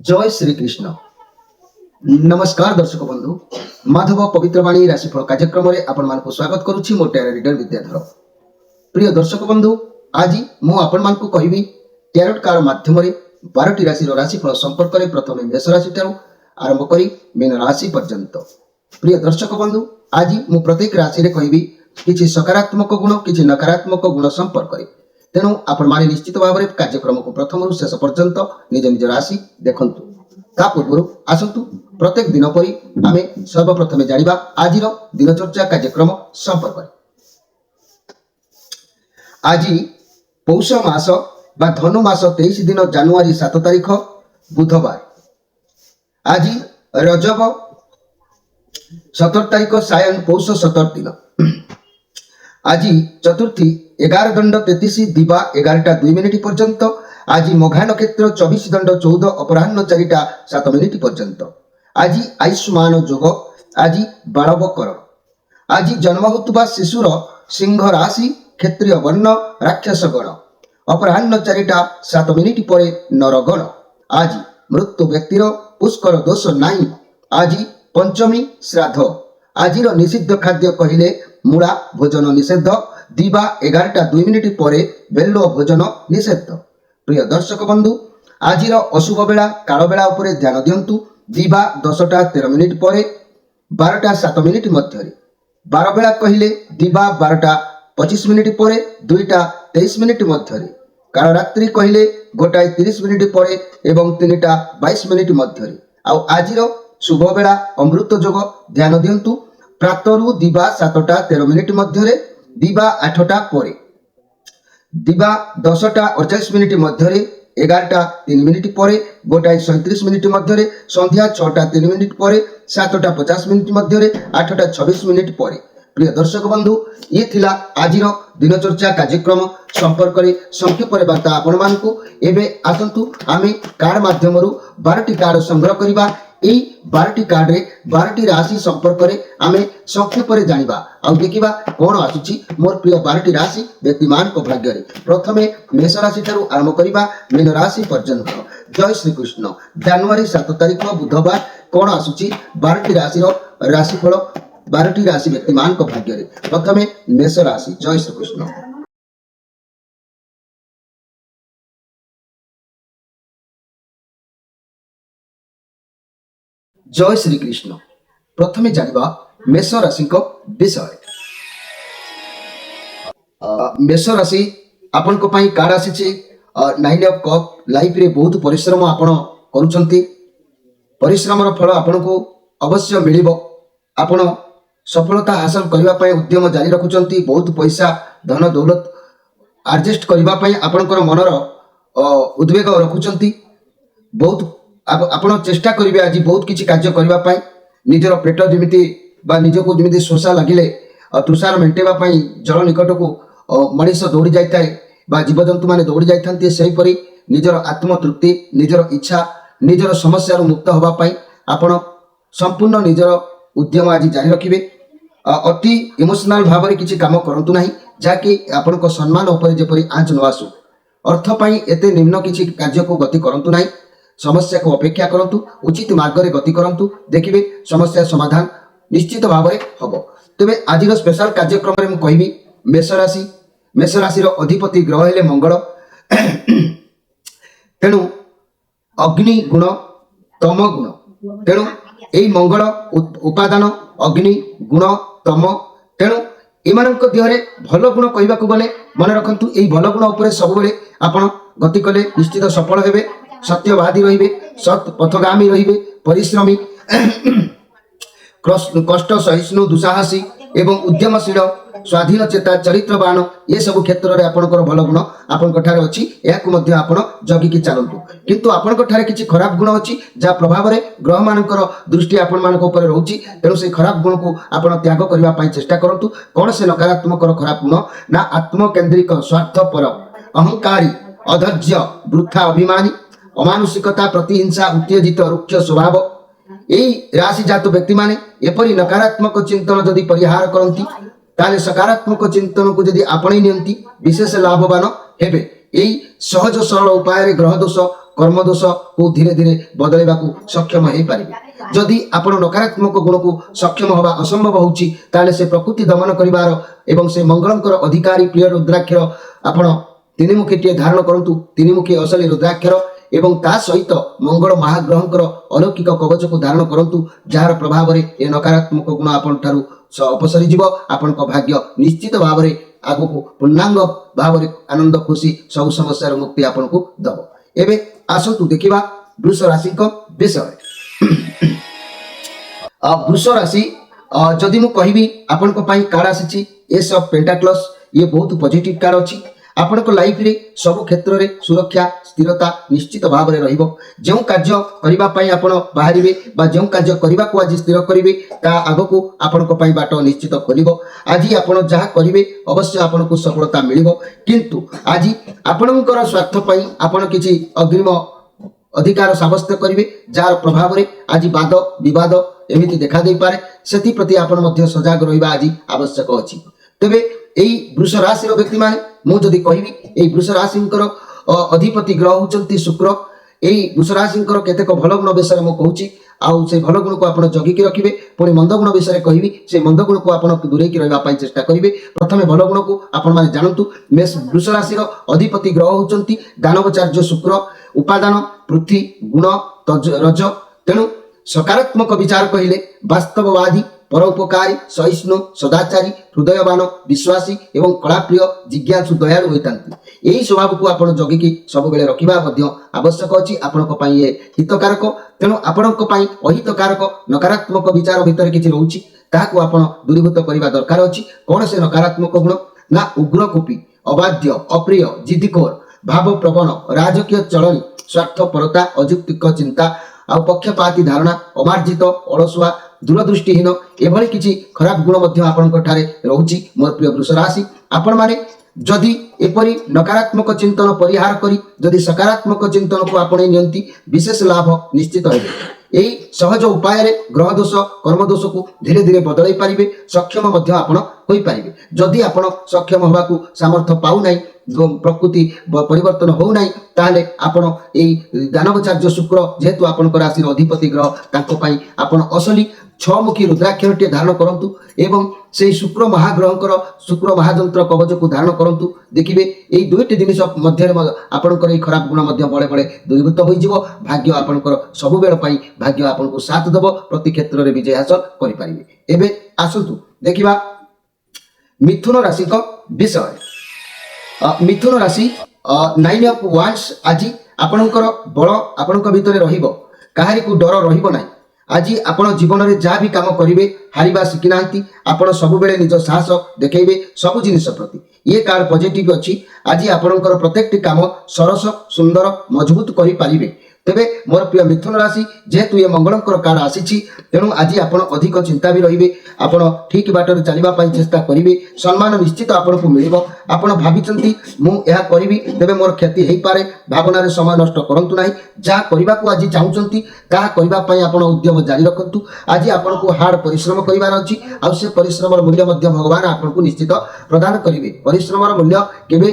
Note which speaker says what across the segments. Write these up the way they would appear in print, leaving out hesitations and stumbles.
Speaker 1: जय श्री कृष्ण। नमस्कार दर्शक बंधु, माधव पवित्रवाणी राशिफल कार्यक्रम में आपण मानक स्वागत करुच्ची। मो टैरो रीडर विद्याधर। प्रिय दर्शक बंधु, आज मु आपण मानक कहबी टैरोट कार्ड माध्यम 12टी राशि राशिफल संपर्क में प्रथम मेष राशि ठारू आरंभ करी मीन राशि पर्यंत। प्रिय दर्शक बंधु, आज मु प्रत्येक राशि रे कहबी किछि सकारात्मक गुण किछि नकारात्मक गुण संपर्क में। तेणु आपण माने निश्चित भाव में कार्यक्रम को प्रथम शेष पर्यंत निज निज राशि देखंतु। ता पूर्व आसंतु प्रत्येक दिन परी आमे सर्वप्रथमे जानिबा आज दिनचर्या कार्यक्रम संपर्क में। आज पौष मास बा धनु मास 23 दिन जनवरी 7 तारिख बुधवार। आज रजब 17 तारिख सायन पौष 17 दिन। आज चतुर्थी 11 दंड 33 दिवा 11:02 पर्यंत। आज मघा नक्षत्र 24 दंड 14 अपराह्न 4:07 पर्यंत। आज आयुष्मान योग। आज बालवकरण। आज जन्म होता शिशुर सिंह राशि क्षेत्रीय वर्ण राक्षस गण। अपराह्न 4:07 पर नरगण। आज मृत्यु व्यक्तिर पुष्कर दोष नाई। आज पंचमी श्राद्ध। आज निषिद्ध खाद्य कहले मूला भोजन निषेध। दिवा 11:02 पर बेल्लो भोजन निषेध। प्रिय दर्शक बंधु, आज अशुभ बेला काल बेला उपरे ध्यान दियंतु। दिवा 10:13 पर 12:07 मध्य। बार बेला कहले दिवा 12:25 पर 2:23 मध्य। काल रात्रि कहले 1:30 पर एवं 3:22 मध्य। आज शुभ बेला अमृत योग ध्यान दियंतु। प्रातरु दिवा 7:13 मध्य। दिवा 8टा पर। दिवा 10:48 मध्य। 11:03 पर 1:37 मध्य। संध्या 6:03 पर 7:50 मध्य। 8:26 पर। प्रिय दर्शक बंधु, ये थिला आज दिनचर्या कार्यक्रम संपर्क में संक्षेप वार्ता आपण मानकु। एबे आसंतु आमे कार्ड माध्यम 12टी कार्ड संग्रह करिबा। एई 12टी कार्ड रे 12टी राशि संपर्क में आमे संक्षेप में जानिबा आ देखिबा कोन आसुची मोर प्रिय 12टी राशि व्यक्तिमान को भाग्य रे। प्रथमे मेष राशि ठारू आरंभ करिबा मीन राशि पर्यंत। जय श्री कृष्ण। जनवरी 7 तारिख बुधवार कोन आसुची 12टी राशि राशिफल 12टी राशि व्यक्तिमान को भाग्य रे। प्रथमे मेष राशि। जय श्री कृष्ण। जय श्री कृष्ण। प्रथमे जानिबा मेष राशि को विषय। मेष राशि आपन को पई कार्ड आसीची 9 ऑफ कप। लाइफ रे बहुत परिश्रम आपण करूछंती। परिश्रमर फल आपन को अवश्य मिलिबो। आपण सफलता हासिल करबा पई उद्यम जारी रखुछंती। बहुत पैसा धन दौलत एडजस्ट करबा पई आपनकर मनर उद्वेग रखुछंती। बहुत आपण चेष्टा करिवे आज बहुत किछि कार्य करबा पई। निजर पेट जेमिति बा निजको जेमिति शोषा लागिले तुषार मेंटेबा पई जल निकट को मनीष दौड़ी जाइताए बा जीवजंतु माने दौड़ी जाइथांती। सेही परि निजर आत्म तृप्ति निजर इच्छा निजर समस्या मुक्त होबा पई आपण संपूर्ण निजर उद्यम आज जारी रखिबे। अति इमोशनल भाव में किछि काम करंतु नाही जाकि आपण को सम्मान ऊपर जेपरि आंच न आसु। अर्थ पई एते निम्न किछि कार्य को गति करंतु नाही। समस्या को अपेक्षा करंतु। उचित मार्ग रे गति करंतु। देखिबे समस्या समाधान निश्चित भाव में हबो। तबे आज स्पेशल कार्यक्रम रे मु कहबी मेष राशि। मेष राशि रो अधिपति ग्रह हेले मंगल। तेणु अग्नि गुण तम गुण। तेणु एई मंगल उपादान अग्नि गुण तम। तेणु एमानक देहरे भल गुण कहबाकू गले मन रखंतु। एई भल गुण उपरे सब बेले आपण गति कले निश्चित सफल हेबे। सत्यवादी रहिबे। सत पथगामी रहिबे। परिश्रमी कष्ट सहिष्णु दुसाहसी एवं उद्यमशील स्वाधीन चेता चरित्रवान ये सब क्षेत्र में आपनकर भल गुण आपनक ठारे अछि। याकु मध्ये आपण जगी कि चलंतु। किंतु आपनक ठारे किछि खराब गुण अछि जा प्रभाव रे ग्रह मानकर दृष्टि आपण मानक ऊपर रहउछि। तेणु से खराब गुण को आपण त्याग करबा पई चेष्टा करंतु। कोन से नकारात्मक खराब गुण ना आत्मकेंद्रिक स्वार्थपर अहंकारी अधैर्य वृथा अभिमानी अमानुषिकता प्रतिहिंसा उत्तेजित रुक्ष स्वभाव। यही राशि जात व्यक्ति माने एपरि नकारात्मक चिंतन जदि परिहार करंती ताले सकारात्मक चिंतन को जदि आपणे नियंती विशेष लाभवान हेबे। यही सहज सरल उपाय ग्रह दोष कर्मदोष को धीरे धीरे बदलैवा सक्षम हो पारे। जदि आपण नकारात्मक गुण को सक्षम हवा असंभव होउची ताले से प्रकृति दमन करिवार एवं से मंगलंकर अधिकारी प्रिय रुद्राक्षर आपण तीनिमुखीटे धारण करंतु। तीनिमुखी असली रुद्राक्षर एवं ता सहित मंगल महाग्रहंकर अलौकिक कवच को धारण करंतु, जार प्रभाव रे ए नकारात्मक गुण आपण ठारू अपसरी जीव। आपण भाग्य निश्चित भाव में आगु को पूर्णांग भाव में आनंद खुशी सब समस्या मुक्ति आपण को दब। एबे आसतु देखिबा वृष राशि को विषय। वृष राशि जदि मु कहबी आपण को पई कार्ड आसीची एस ऑफ पेंटाक्लस, ये बहुत पॉजिटिव कार्ड अछि। आपण को लाइफ रे सब क्षेत्र रे सुरक्षा स्थिरता निश्चित भाव में रहिबो। जेउ कार्य करिबा पई आपण बाहरिबे बा जेउ कार्य करिबा को आज स्थिर करिबे ता आगो को आपण को पई बाट निश्चित खोलिबो। आज आपण जहा करिबे अवश्य आपण को सफलता मिलिबो, किंतु आज आपणकर स्वार्थ पई आपण किछि अग्रिम अधिकार साब्यस्त करिवे, जार प्रभाव रे आज वाद विवाद एमिति देखा दे पारे। सेति प्रति आपण मध्ये सजग रहिबा आज आवश्यक अछि। तबे एई वृष राशि व्यक्ति माने मु जदि कहबी एई वृष राशिंकर अधिपति ग्रह होचंती शुक्र। एई वृष राशिंकर केतेक भल गुण विषय मु कहूची, आउ से भल गुण को आपण जगिकी रखिबे। पुणी मंद गुण विषय कहबी, से मंद गुण को आपण दूरेकी रहबा पई चेष्टा करिवे। प्रथमे भल गुण को आपण माने जानंतु। मेष वृष राशि रो अधिपति ग्रह होचंती दानवचार्य शुक्र। उपादान पृथ्वी, गुण रज। तेणु सकारात्मक विचार कहिले वास्तववादी, परोपकारी, सहिष्णु, सदाचारी, हृदयवान, विश्वासी एवं कलाप्रिय, जिज्ञासु, दयालु होइतांती। एही स्वभाव को आपण जगिकी सब बेले रखिबा मध्य आवश्यक अछि। आपणक पई ए हितकारक। तेणु आपणक पई अहितकारक नकारात्मक विचार भितर किछि रहउछि, ताहाकु आपण दूरीभूत करिबा दरकार अछि। कोन से नकारात्मक गुण ना उग्रकोपी, अबाध्य, अप्रिय, जिद्दीखोर, भावप्रवण, राजकीय चलनी, स्वार्थपरता, अयुक्तिक चिंता, आ पक्षपाती धारणा, अमार्जित, अलसुआ, दूरदृष्टिहीन एभली किछि खराब गुण मध्य आपनक ठारे रहउछि। मोर प्रिय वृष राशि, आपण माने जदि एपरि नकारात्मक चिंतन परिहार करी जदि सकारात्मक चिंतन को आपणे नियंती विशेष लाभ निश्चित हेबे। एही सहज उपाय रे ग्रह दोष कर्म दोष को धीरे धीरे बदलाई पारिबे, सक्षम मध्य आपण होई पारिबे। जदि आपण सक्षम होबा को सामर्थ्य पाउ नै, प्रकृति परिवर्तन हो नाही, ताहले आपण एई दानवचार्य शुक्र जेहेतु आपनकर राशि अधिपति ग्रह तांको पई आपण असली 6 मुखी रुद्राक्षरटे धारण करंतु एवं से शुक्र महाग्रहंकर शुक्र महाजंत्र कवच को धारण करंतु। देखिबे एई दुईटी जिनिस मध्य आपनकर एई खराब गुण मध्य बळे बळे दूरीभूत होई जिवो। भाग्य आपनकर सब बेल पई भाग्य आपनको साथ दबो, प्रति क्षेत्र रे विजय हासिल करि पारिबे। एबे आसंतु देखिबा मिथुन राशि को विषय। मिथुन राशि 9 ऑफ वांड्स। आज आपनकर बळ आपनक भितरे रहिबो, काहारी को डर रहिबो नाही। आज आपण जीवन में जहाँ भी काम करेंगे हारिबा शिखी ना, आपण सब बेले निज साहस देखैबे सब जिनिस प्रति। ये कार्ड पॉजिटिव अच्छी। आज आपणकर प्रत्येक काम सरस सुंदर मजबूत करि पारिबे। तेबे मोर प्रिय मिथुन राशि जेहेतु ये मंगलंकर कार्ड आसीछि, तेणु आज आपण अधिक चिंता भी रहिबे। आपण ठीक बाटर चलिबा पई चेष्टा करिवे, सम्मान निश्चित आपण को मिलिबो। आपण भाबिचंती मु एहा करिवि तेबे मोर क्षति हेई पारे, भावना रे समय नष्ट करंतु नाही। जा करिबा को आज चाहुचंती ताहा करिबा पई आपण उद्यम जारी रखंतु। आज आपण को हार्ड परिश्रम करिवार अछि, आ से परिश्रमर मूल्य मध्य भगवान आपण को निश्चित प्रदान करिवे। परिश्रमर मूल्य केबे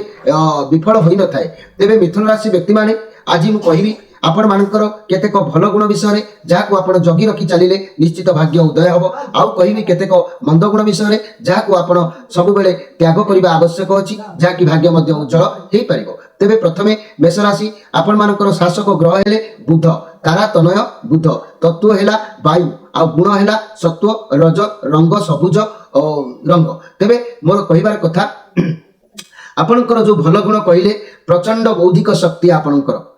Speaker 1: विफल होई न थाए। तेबे मिथुन राशि व्यक्ति माने आज मु कहिबी आपण मानकर केतेक भल गुण विषय जहाँ आपण जगी रखी चलिले निश्चित भाग्य उदय हम। आउ कहि केतेक मंद गुण विषय जहाँ आपण सब बेले त्याग करने आवश्यक अछि, जहाँकि भाग्य मध्य उज्जवल हो पारिबो। तेबे प्रथमे मेष राशि आपण मानकर शासक ग्रह हेले बुध, तारा तनय बुध, तत्व हेला वायु, आ गुण हेला सत्व, रज, रंग सबुज रंग। तेबे मोर कहिबार कथा आपणकर जो भल गुण कहले प्रचंड बौद्धिक शक्ति, आपणकर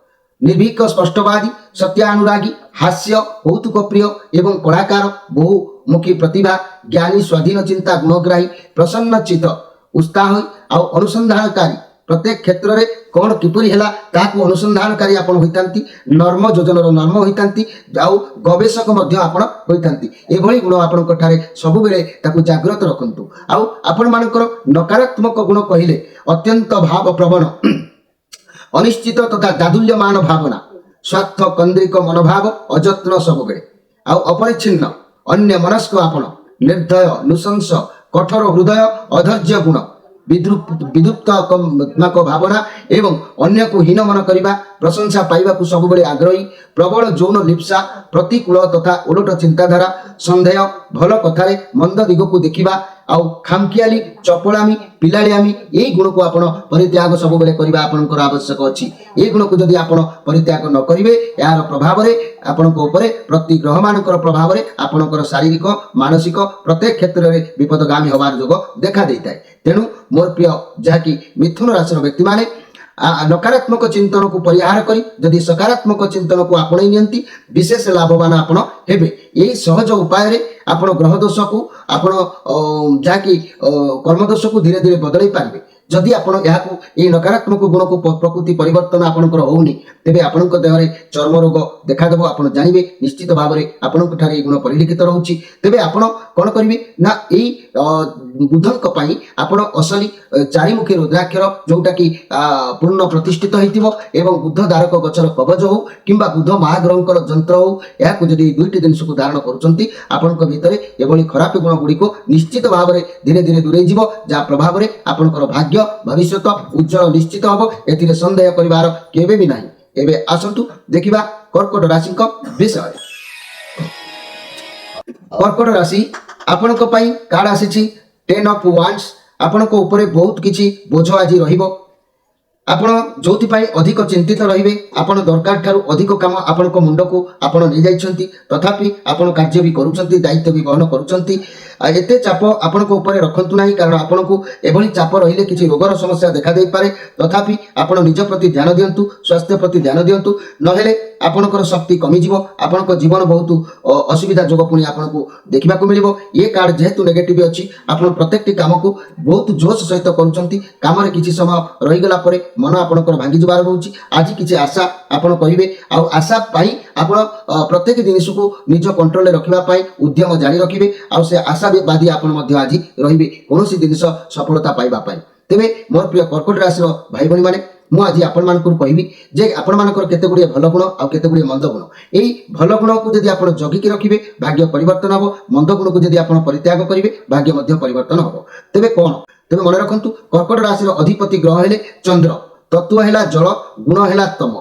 Speaker 1: निर्भीक स्पष्टवादी, सत्यानुरागी, हास्य, कौतुक प्रिय एवं कलाकार, बहुमुखी प्रतिभा, ज्ञानी, स्वाधीन चिंता, गुणग्राही, प्रसन्न चित्त, उत्साह और अनुसंधानकारी, प्रत्येक क्षेत्र में कौन किपरि हेला ताकू अनुसंधानकारी आपण होइतांती, नर्म योजनार नर्म होइतांती, आउ गवेषक मध्य आपण होइतांती। एभली गुण आपणक ठारे सब बेले ताकू जागृत रखंतु। आउ आपण मानकर नकारात्मक गुण कहिले अत्यंत भाव प्रवण, अनिश्चित तथा दादुल्यमान भावना, स्वार्थ केन्द्रिक मनोभाव, अजत्न सब बेले, आउ अपरिच्छिन्न अन्य मनस्क, आपण निर्दय, नृशंस, कठोर हृदय, अधैर्य गुण, ବିଦ୍ରୁପ୍ତାତ୍ମକ ଭାବନା ଏବଂ ଅନ୍ୟକୁ ହୀନ ମନ କରିବା, ପ୍ରଶଂସା ପାଇବାକୁ ସବୁବେଳେ ଆଗ୍ରହୀ, ପ୍ରବଳ ଯୌନ ଲିପ୍ସା, ପ୍ରତିକୂଳ ତଥା ଓଲଟ ଚିନ୍ତାଧାରା, ସନ୍ଦେହ, ଭଲ କଥାରେ ମନ୍ଦ ଦିଗକୁ ଦେଖିବା, ଆଉ ଖାମଖିଆଲି, ଚପଳାମି, ପିଲାଳିଆମି, ଏଇ ଗୁଣକୁ ଆପଣ ପରିତ୍ୟାଗ ସବୁବେଳେ କରିବା ଆପଣଙ୍କର ଆବଶ୍ୟକ ଅଛି। ଏଇ ଗୁଣକୁ ଯଦି ଆପଣ ପରିତ୍ୟାଗ ନ କରିବେ, ଏହାର ପ୍ରଭାବରେ ଆପଣଙ୍କ ଉପରେ ପ୍ରତି ଗ୍ରହମାନଙ୍କର ପ୍ରଭାବରେ ଆପଣଙ୍କର ଶାରୀରିକ, ମାନସିକ ପ୍ରତ୍ୟେକ କ୍ଷେତ୍ରରେ ବିପଦଗାମୀ ହେବାର ଯୋଗ ଦେଖା ଦେଇଥାଏ। ତେଣୁ ମୋର ପ୍ରିୟ ଯାହାକି ମିଥୁନ ରାଶିର ବ୍ୟକ୍ତିମାନେ ନକାରାତ୍ମକ ଚିନ୍ତନକୁ ପରିହାର କରି ଯଦି ସକାରାତ୍ମକ ଚିନ୍ତନକୁ ଆପଣେଇ ନିଅନ୍ତି, ବିଶେଷ ଲାଭବାନ ଆପଣ ହେବେ। ଏହି ସହଜ ଉପାୟରେ ଆପଣ ଗ୍ରହ ଦୋଷକୁ ଆପଣ ଯାହାକି କର୍ମଦୋଷକୁ ଧୀରେ ଧୀରେ ବଦଳାଇ ପାରିବେ। ଯଦି ଆପଣ ଏହାକୁ ଏହି ନକାରାତ୍ମକ ଗୁଣକୁ ପ୍ରକୃତି ପରିବର୍ତ୍ତନ ଆପଣଙ୍କର ହେଉନି, ତେବେ ଆପଣଙ୍କ ଦେହରେ ଚର୍ମ ରୋଗ ଦେଖାଦେବ। ଆପଣ ଜାଣିବେ ନିଶ୍ଚିତ ଭାବରେ ଆପଣଙ୍କ ଠାରେ ଏହି ଗୁଣ ପରିଲିଖିତ ରହୁଛି। ତେବେ ଆପଣ କ'ଣ କରିବେ ନା ଏଇ ବୁଧଙ୍କ ପାଇଁ ଆପଣ ଅସଲି ଚାରିମୁଖୀ ରୁଦ୍ରାକ୍ଷର ଯୋଉଟାକି ପୂର୍ଣ୍ଣ ପ୍ରତିଷ୍ଠିତ ହେଇଥିବ ଏବଂ ବୁଧ ଦ୍ୱାରକ ଗଛର କବଜ ହଉ କିମ୍ବା ବୁଧ ମହାଗ୍ରହଙ୍କର ଯନ୍ତ୍ର ହଉ, ଏହାକୁ ଯଦି ଦୁଇଟି ଜିନିଷକୁ ଧାରଣ କରୁଛନ୍ତି, ଆପଣଙ୍କ ଭିତରେ ଏଭଳି ଖରାପ ଗୁଣ ଗୁଡ଼ିକୁ ନିଶ୍ଚିତ ଭାବରେ ଧୀରେ ଧୀରେ ଦୂରେଇ ଯିବ, ଯାହା ପ୍ରଭାବରେ ଆପଣଙ୍କର ଭାଗ୍ୟ ଭବିଷ୍ୟତ ଉଜ୍ଜଳ ନିଶ୍ଚିତ ହେବ। ଏଥିରେ ସନ୍ଦେହ କରିବାର କେବେ ବି ନାହିଁ। ଏବେ ଆସନ୍ତୁ ଦେଖିବା କର୍କଟ ରାଶିଙ୍କ ବିଷୟରେ। କର୍କଟ ରାଶି ଆପଣଙ୍କ ପାଇଁ କାର୍ଡ ଆସିଛି 10 of Wands। ଆପଣଙ୍କ ଉପରେ ବହୁତ କିଛି ବୋଝ ଆଜି ରହିବ। ଆପଣ ଯୋଉଥିପାଇଁ ଅଧିକ ଚିନ୍ତିତ ରହିବେ। ଆପଣ ଦରକାର ଠାରୁ ଅଧିକ କାମ ଆପଣଙ୍କ ମୁଣ୍ଡକୁ ଆପଣ ନେଇଯାଇଛନ୍ତି, ତଥାପି ଆପଣ କାର୍ଯ୍ୟ ବି କରୁଛନ୍ତି, ଦାୟିତ୍ୱ ବି ବହନ କରୁଛନ୍ତି। ଏତେ ଚାପ ଆପଣଙ୍କ ଉପରେ ରଖନ୍ତୁ ନାହିଁ, କାରଣ ଆପଣଙ୍କୁ ଏଭଳି ଚାପ ରହିଲେ କିଛି ରୋଗର ସମସ୍ୟା ଦେଖାଦେଇପାରେ। ତଥାପି ଆପଣ ନିଜ ପ୍ରତି ଧ୍ୟାନ ଦିଅନ୍ତୁ, ସ୍ୱାସ୍ଥ୍ୟ ପ୍ରତି ଧ୍ୟାନ ଦିଅନ୍ତୁ, ନହେଲେ ଆପଣଙ୍କର ଶକ୍ତି କମିଯିବ। ଆପଣଙ୍କ ଜୀବନ ବହୁତ ଅସୁବିଧା ଯୋଗ ପୁଣି ଆପଣଙ୍କୁ ଦେଖିବାକୁ ମିଳିବ। ଏ କାର୍ଡ ଯେହେତୁ ନେଗେଟିଭ ଅଛି, ଆପଣ ପ୍ରତ୍ୟେକଟି କାମକୁ ବହୁତ ଜୋଶ ସହିତ କରୁଛନ୍ତି। କାମରେ କିଛି ସମୟ ରହିଗଲା ପରେ ମନ ଆପଣଙ୍କର ଭାଙ୍ଗିଯିବାର ରହୁଛି। ଆଜି କିଛି ଆଶା ଆପଣ କରିବେ, ଆଉ ଆଶା ପାଇଁ ଆପଣ ପ୍ରତ୍ୟେକ ଜିନିଷକୁ ନିଜ କଣ୍ଟ୍ରୋଲରେ ରଖିବା ପାଇଁ ଉଦ୍ୟମ ଜାରି ରଖିବେ। ଆଉ ସେ ଆଶାବାଦୀ ଆପଣ ମଧ୍ୟ ଆଜି ରହିବେ କୌଣସି ଜିନିଷ ସଫଳତା ପାଇବା ପାଇଁ। ତେବେ ମୋର ପ୍ରିୟ କର୍କଟ ରାଶିର ଭାଇ ଭଉଣୀମାନେ, ମୁଁ ଆଜି ଆପଣମାନଙ୍କୁ କହିବି ଯେ ଆପଣମାନଙ୍କର କେତେ ଗୁଡ଼ିଏ ଭଲ ଗୁଣ ଆଉ କେତେ ଗୁଡ଼ିଏ ମନ୍ଦ ଗୁଣ। ଏଇ ଭଲ ଗୁଣକୁ ଯଦି ଆପଣ ଜଗିକି ରଖିବେ, ଭାଗ୍ୟ ପରିବର୍ତ୍ତନ ହେବ। ମନ୍ଦ ଗୁଣକୁ ଯଦି ଆପଣ ପରିତ୍ୟାଗ କରିବେ, ଭାଗ୍ୟ ମଧ୍ୟ ପରିବର୍ତ୍ତନ ହେବ। ତେବେ କ'ଣ? ତେବେ ମନେ ରଖନ୍ତୁ, କର୍କଟ ରାଶିର ଅଧିପତି ଗ୍ରହ ହେଲେ ଚନ୍ଦ୍ର, ତତ୍ତ୍ୱ ହେଲା ଜଳ, ଗୁଣ ହେଲା ତମ।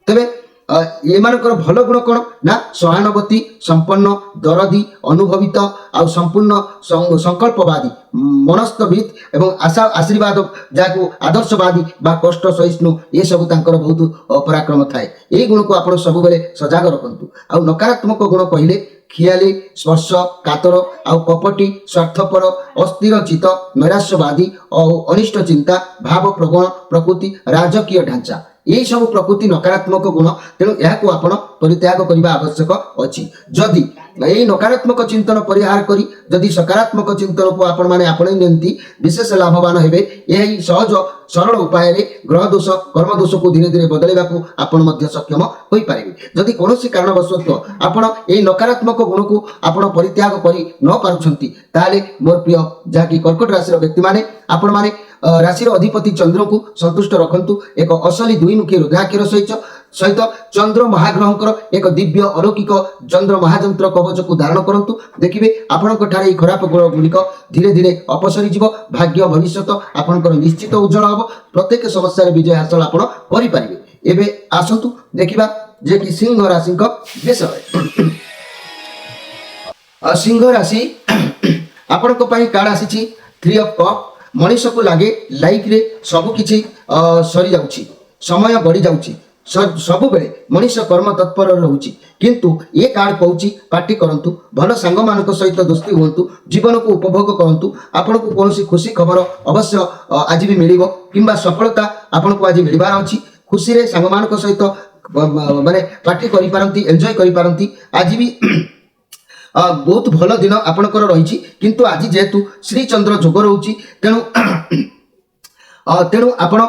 Speaker 1: ତେବେ ଏମାନଙ୍କର ଭଲ ଗୁଣ କ'ଣ ନା ସହାନୁଭୂତି ସମ୍ପନ୍ନ, ଦରଦୀ, ଅନୁଭବିତ ଆଉ ସମ୍ପୂର୍ଣ୍ଣ ସଂକଳ୍ପବାଦୀ, ମନସ୍ତବିତ ଏବଂ ଆଶୀର୍ବାଦ ଯାହାକୁ ଆଦର୍ଶବାଦୀ ବା କଷ୍ଟ ସହିଷ୍ଣୁ, ଏସବୁ ତାଙ୍କର ବହୁତ ପରାକ୍ରମ ଥାଏ। ଏହି ଗୁଣକୁ ଆପଣ ସବୁବେଳେ ସଜାଗ ରଖନ୍ତୁ। ଆଉ ନକାରାତ୍ମକ ଗୁଣ କହିଲେ ଖିଆଲି, ସ୍ପର୍ଶ କାତର ଆଉ କପଟି, ସ୍ୱାର୍ଥପର, ଅସ୍ଥିର ଚିତ୍ତ, ନୈରାଶ୍ୟବାଦୀ ଆଉ ଅନିଷ୍ଟ ଚିନ୍ତା, ଭାବ ପ୍ରବଣ ପ୍ରକୃତି, ରାଜକୀୟ ଢାଞ୍ଚା, এই ସବୁ ପ୍ରକୃତି ନକାରାତ୍ମକ ଗୁଣ। ତେଣୁ ଏହାକୁ ଆପଣ ପରିତ୍ୟାଗ କରିବା ଆବଶ୍ୟକ ଅଛି। ଯଦି এই ନକାରାତ୍ମକ ଚିନ୍ତନ ପରିହାର କରି ଯଦି ସକାରାତ୍ମକ ଚିନ୍ତନକୁ ଆପଣମାନେ ଆପଣେଇ ନିଅନ୍ତି, ବିଶେଷ ଲାଭବାନ ହେବେ। ଏହି ସହଜ ସରଳ ଉପାୟରେ ଗ୍ରହ ଦୋଷ କର୍ମ ଦୋଷକୁ ଧୀରେ ଧୀରେ ବଦଳାଇବାକୁ ଆପଣ ମଧ୍ୟ ସକ୍ଷମ ହୋଇପାରିବେ। ଯଦି କୌଣସି କାରଣବଶତଃ ଆପଣ ଏହି ନକାରାତ୍ମକ ଗୁଣକୁ ଆପଣ ପରିତ୍ୟାଗ କରି ନ ପାରୁଛନ୍ତି, ତାହେଲେ ମୋର ପ୍ରିୟ ଯାହାକି କର୍କଟ ରାଶିର ବ୍ୟକ୍ତିମାନେ, ଆପଣମାନେ ରାଶିର ଅଧିପତି ଚନ୍ଦ୍ରକୁ ସନ୍ତୁଷ୍ଟ ରଖନ୍ତୁ। ଏକ ଅସଲି ଦୁଇମୁଖୀ ରୁଦ୍ରାକ୍ଷର ସହିତ ଚନ୍ଦ୍ର ମହାଗ୍ରହଙ୍କର ଏକ ଦିବ୍ୟ ଅଲୌକିକ ଚନ୍ଦ୍ର ମହାଯନ୍ତ୍ର କବଚକୁ ଧାରଣ କରନ୍ତୁ। ଦେଖିବେ ଆପଣଙ୍କ ଠାରେ ଏହି ଖରାପ ଗୁଣ ଗୁଡ଼ିକ ଧୀରେ ଧୀରେ ଅପସରିଯିବ। ଭାଗ୍ୟ ଭବିଷ୍ୟତ ଆପଣଙ୍କର ନିଶ୍ଚିତ ଉଜ୍ଜଳ ହେବ। ପ୍ରତ୍ୟେକ ସମସ୍ୟାରେ ବିଜୟ ହାସଲ ଆପଣ କରିପାରିବେ। ଏବେ ଆସନ୍ତୁ ଦେଖିବା ଯେ କି ସିଂହ ରାଶିଙ୍କ ବିଷୟରେ। ସିଂହ ରାଶି ଆପଣଙ୍କ ପାଇଁ କାର୍ଡ ଆସିଛି 3 of Cups। ମଣିଷକୁ ଲାଗେ ଲାଇଫରେ ସବୁକିଛି ସରିଯାଉଛି, ସମୟ ଗଡ଼ି ଯାଉଛି, ସବୁବେଳେ ମଣିଷ କର୍ମ ତତ୍ପର ରହୁଛି। କିନ୍ତୁ ଏ କାର୍ଡ କହୁଛି ପାର୍ଟି କରନ୍ତୁ, ଭଲ ସାଙ୍ଗମାନଙ୍କ ସହିତ ଦୋସ୍ତି ହୁଅନ୍ତୁ, ଜୀବନକୁ ଉପଭୋଗ କରନ୍ତୁ। ଆପଣଙ୍କୁ କୌଣସି ଖୁସି ଖବର ଅବଶ୍ୟ ଆଜି ବି ମିଳିବ କିମ୍ବା ସଫଳତା ଆପଣଙ୍କୁ ଆଜି ମିଳିବାର ଅଛି। ଖୁସିରେ ସାଙ୍ଗମାନଙ୍କ ସହିତ ମାନେ ପାର୍ଟି କରିପାରନ୍ତି, ଏନ୍ଜୟ କରିପାରନ୍ତି। ଆଜି ବି ବହୁତ ଭଲ ଦିନ ଆପଣଙ୍କର ରହିଛି। କିନ୍ତୁ ଆଜି ଯେହେତୁ ଶ୍ରୀଚନ୍ଦ୍ର ଯୋଗ ରହୁଛି, ତେଣୁ ଆପଣ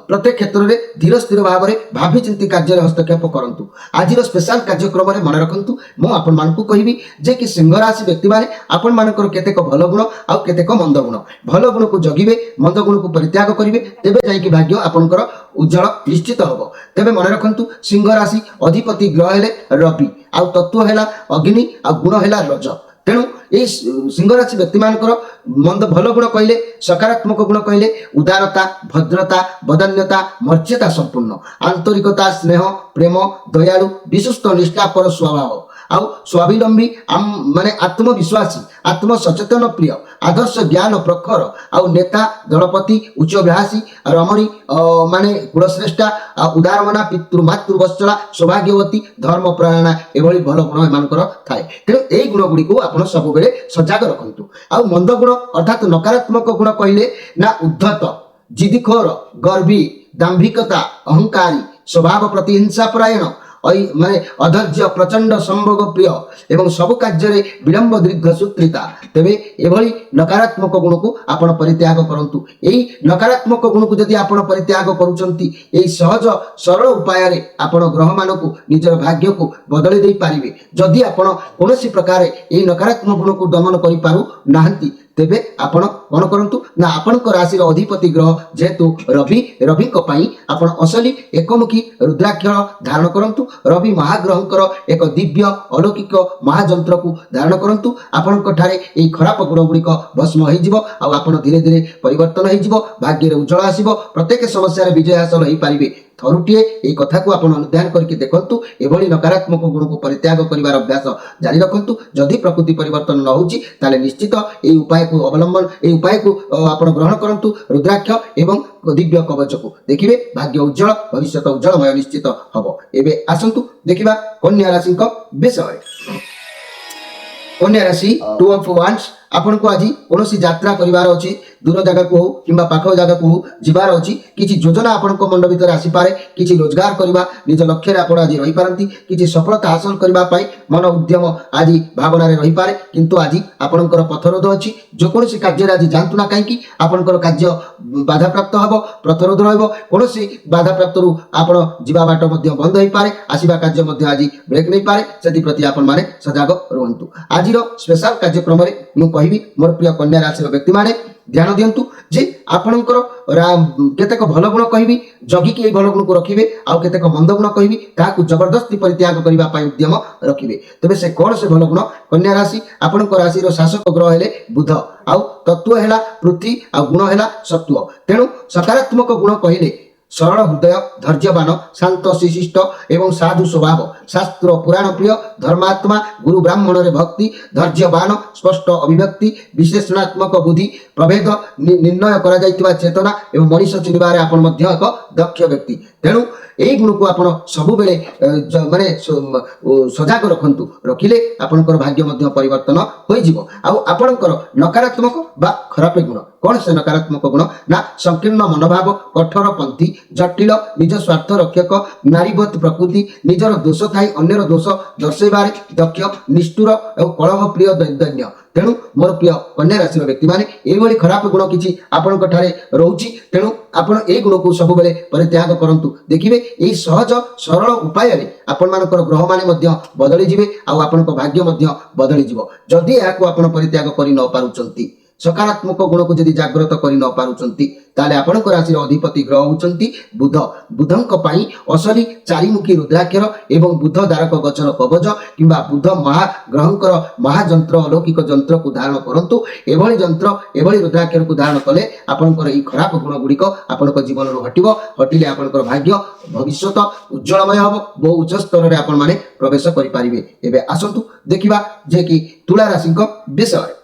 Speaker 1: ପ୍ରତ୍ୟେକ କ୍ଷେତ୍ରରେ ଧୀର ସ୍ଥିର ଭାବରେ ଭାବି ଚିନ୍ତି କାର୍ଯ୍ୟରେ ହସ୍ତକ୍ଷେପ କରନ୍ତୁ। ଆଜିର ସ୍ପେଶାଲ କାର୍ଯ୍ୟକ୍ରମରେ ମନେ ରଖନ୍ତୁ, ମୁଁ ଆପଣମାନଙ୍କୁ କହିବି ଯେ କି ସିଂହ ରାଶି ବ୍ୟକ୍ତିମାନେ ଆପଣମାନଙ୍କର କେତେକ ଭଲ ଗୁଣ ଆଉ କେତେକ ମନ୍ଦ ଗୁଣ। ଭଲ ଗୁଣକୁ ଜଗିବେ, ମନ୍ଦ ଗୁଣକୁ ପରିତ୍ୟାଗ କରିବେ, ତେବେ ଯାଇକି ଭାଗ୍ୟ ଆପଣଙ୍କର ଉଜ୍ଜଳ ନିଶ୍ଚିତ ହେବ। ତେବେ ମନେ ରଖନ୍ତୁ, ସିଂହ ରାଶି ଅଧିପତି ଗ୍ରହ ହେଲେ ରବି, ଆଉ ତତ୍ତ୍ୱ ହେଲା ଅଗ୍ନି, ଆଉ ଗୁଣ ହେଲା ରଜ। तेणु ये सिंह राशि व्यक्ति मानकर मंद भल गुण कहले सकारात्मक गुण कहले उदारता भद्रता बदान्यता मर्यादा संपूर्ण आंतरिकता स्नेह प्रेम दयालु विश्वस्त निष्ठापर स्वभाव आउ स्वावलंबी माने आत्मविश्वासी आत्मसचेतन प्रिय आदर्श ज्ञान प्रखर आउ नेता दलपति उच्चभ्यासी रमणी माने गुणश्रेष्ठा उदारमना पितृमातृवत्सला सौभाग्यवती धर्मपरायणा एभली भल गुण एमानकर थाए तेणु एई गुण गुडी को आपण सब बेले सजग रखंतु आउ मंद गुण अर्थात नकारात्मक गुण कहले ना उद्धत जिदखोर गर्वी दाम्भिकता अहंकारी स्वभाव प्रति हिंसापरायण माने अधैर्य प्रचंड संभोग प्रिय एवं सब कार्य विलंब दीर्घ सूत्रिता तेबे एभली नकारात्मक गुण को आपण परित्याग करंतु एई नकारात्मक गुण को यदि आपण परित्याग करूचंती एई सहज सरल उपाय रे आपण ग्रह मान को निजर भाग्य को बदली दे पारिबे जदि आपण कोनोसी प्रकार एई नकारात्मक गुण को दमन करि पारु नाहंती तेबे आपण कोन करंतु ना आपणक राशि अधिपति ग्रह जेतु रवि को पई आपण असली एकमुखी रुद्राक्ष धारण करंतु रवि महाग्रहंकर एक दिव्य अलौकिक महाजंत्र को धारण करंतु आपणक ठारे एई खराब गुण गुड़िक भस्म होई जिवो आ आपण धीरे धीरे परिवर्तन होई जिवो भाग्य रे उज्जवल आसीबो प्रत्येक समस्या रे विजय हासिल होई पारिबे थरुटिए एई कथा को आपण अनुध्यान करके देखंतु एभली नकारात्मक गुण को परित्याग करिवार अभ्यास जारी रखंतु जदि प्रकृति परिवर्तन न होउची ताले निश्चित एई उपाय को अवलंबन एई उपाय को आपण ग्रहण करंतु रुद्राक्ष एवं दिव्य कवच को देखिबे भाग्य उज्जवल भविष्य उज्जवलमय निश्चित हबो एबे आसंतु देखिबा कन्या राशि को विषय कन्या राशि 2 ऑफ वांड्स आपण को आज कोनोसी यात्रा करिवार अछि दूर जगह को हो किंबा पाख जगह को हो जिबार अछि किछि योजना आपण को मंड भीतर आसी पारे किछि रोजगार करबा निज लक्ष्य रे आपण आज रहि पारंती किछि सफलता हासिल करबा पई मन उद्यम आज भावना रे रहि पारे किंतु आज आपणकर पथरोध अछि जो कोनोसी कार्य रे आज जानतु ना काहे कि आपणकर कार्य बाधा प्राप्त हबो पथरोध रहबो कोनोसी बाधा प्राप्त रु आपण जिबा बाट मध्ये बंद होई पारे आसीबा कार्य मध्ये आज ब्रेक नै पारे सेति प्रति आपण माने सजग रहंतु आज रो स्पेशल कार्यक्रम रे मु कहिबी मोर प्रिय कन्या राशि रो व्यक्ति माने ध्यान दियंतु जे आपणकर केतेक भल गुण कहबी जगी के भल गुण को रखिबे आ केतेक मंद गुण कहबी ताकू जबरदस्ती परित्याग करिबा पई उद्यम रखिबे तबे से कोन से भल गुण कन्या राशि आपणकर राशि रो शासक ग्रह हेले बुध आ तत्व हेला पृथ्वी आ गुण हेला सत्व तेणु सकारात्मक गुण कहिले सरल हृदय धैर्यवान शांत शिशिष्ट एवं साधु स्वभाव शास्त्र पुराण प्रिय धर्मात्मा गुरु ब्राह्मण रे भक्ति धैर्यवान स्पष्ट अभिव्यक्ति विश्लेषणात्मक बुद्धि प्रभेद निर्णय करा जाइतिबा चेतना एवं मनीष चिनिबारे आपण मध्य एक दक्ष व्यक्ति तेणु एई गुण को आपण सब बेले माने सजग रखंतु रखिले आपनकर भाग्य मध्य परिवर्तन होई जिवो आ आपनकर नकारात्मक बा खराब गुण कौन से नकारात्मक गुण ना संकीर्ण मनोभाव कठोर पंथी जटिल निज स्वार्थ रक्षक नारीवत प्रकृति निजर दोष थाई अन्यर दोष दर्शेबारे दक्ष निष्ठुर और कलह प्रिय दैन्य तेणु मोर प्रिय कन्या राशि व्यक्ति माने एभली खराब गुण किछि आपनक ठारे रहउची तेणु आपण ए गुण को सब बेले परित्याग करंतु देखिबे एई सहज सरल उपाय रे आपण मानकर ग्रह माने मध्य बदली जिवे आ आपनक भाग्य मध्य बदली जिवो जदि याको आपण परित्याग करि न पारुचंती सकारात्मक गुण को यदि जागृत करि न पारुचंती ताले आपनक राशि अधिपति ग्रह होचंती बुध बुधंक पई असली चारिमुखी रुद्राक्षर एवं बुध दारक गचर कवच किंबा बुध महाग्रहंकर महाजंत्र अलौकिक जंत्र को धारण करंतु एभली जंत्र एभली रुद्राक्षर को धारण कले आपनकर ई खराब गुण गुड़िक आपनक जीवन रो हटिबो हटिले आपनकर भाग्य भविष्यत उज्जवलमय हबो बहु उच्च स्तर रे आपण माने प्रवेश करि पारिबे एबे आसंतु देखिबा जे कि तुला राशि को विषय